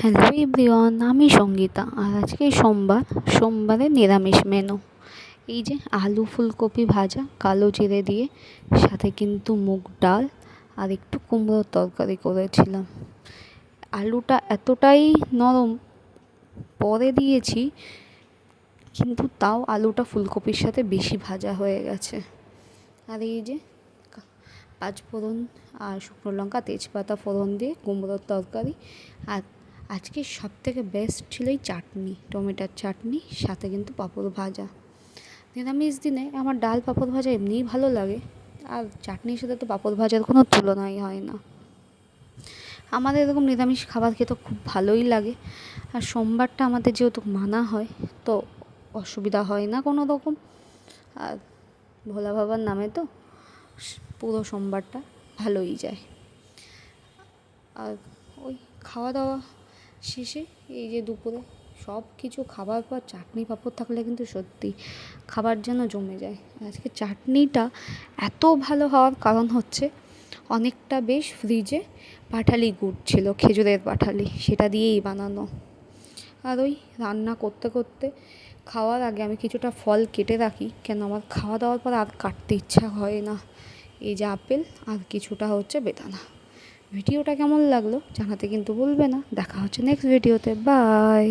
Hello everyone, আমি সঙ্গীতা। আর আজকে সোমবারে নিরামিষ মেনু। এই যে আলু ফুলকপি ভাজা কালো জিরে দিয়ে, সাথে কিন্তু মুগ ডাল আর একটু কুমড়োর তরকারি করেছিলাম। আলুটা এতটাই নরম পরে দিয়েছি, কিন্তু তাও আলুটা ফুলকপির সাথে বেশি ভাজা হয়ে গেছে। আর এই যে পাঁচফোড়ন আর শুকনো লঙ্কা তেজপাতা ফোড়ন দিয়ে কুমড়োর তরকারি। আর আজকে সবথেকে বেস্ট ছিল এই চাটনি, টমেটোর চাটনি, সাথে কিন্তু পাঁপড় ভাজা। নিরামিষ দিনে আমার ডাল পাঁপড় ভাজা এমনিই ভালো লাগে, আর চাটনির সাথে তো পাঁপড় ভাজার কোনো তুলনাই হয় না। আমাদের এরকম নিরামিষ খাবার খেতে খুব ভালোই লাগে। আর সোমবারটা আমাদের যেহেতু মানা হয়, তো অসুবিধা হয় না কোনো রকম। আর ভোলা বাবার নামে তো পুরো সোমবারটা ভালোই যায়। আর ওই খাওয়া দাওয়া শেষে এই যে দুপুরে সব কিছু খাবার পর চাটনি পাঁপড় থাকলে কিন্তু সত্যি খাবার যেন জমে যায়। আজকে চাটনিটা এত ভালো হওয়ার কারণ হচ্ছে অনেকটা বেশ ফ্রিজে পাটালি গুড় ছিল, খেজুরের পাটালি, সেটা দিয়েই বানানো। আর ওই রান্না করতে করতে খাওয়ার আগে আমি কিছুটা ফল কেটে রাখি, কেন আমার খাওয়া দাওয়ার পর আর কাটতে ইচ্ছা হয় না। এই যে আপেল আর কিছুটা হচ্ছে বেদানা। ভিডিওটা কেমন লাগলো জানাতে কিন্তু ভুলবে না। দেখা হচ্ছে নেক্সট ভিডিওতে। বাই।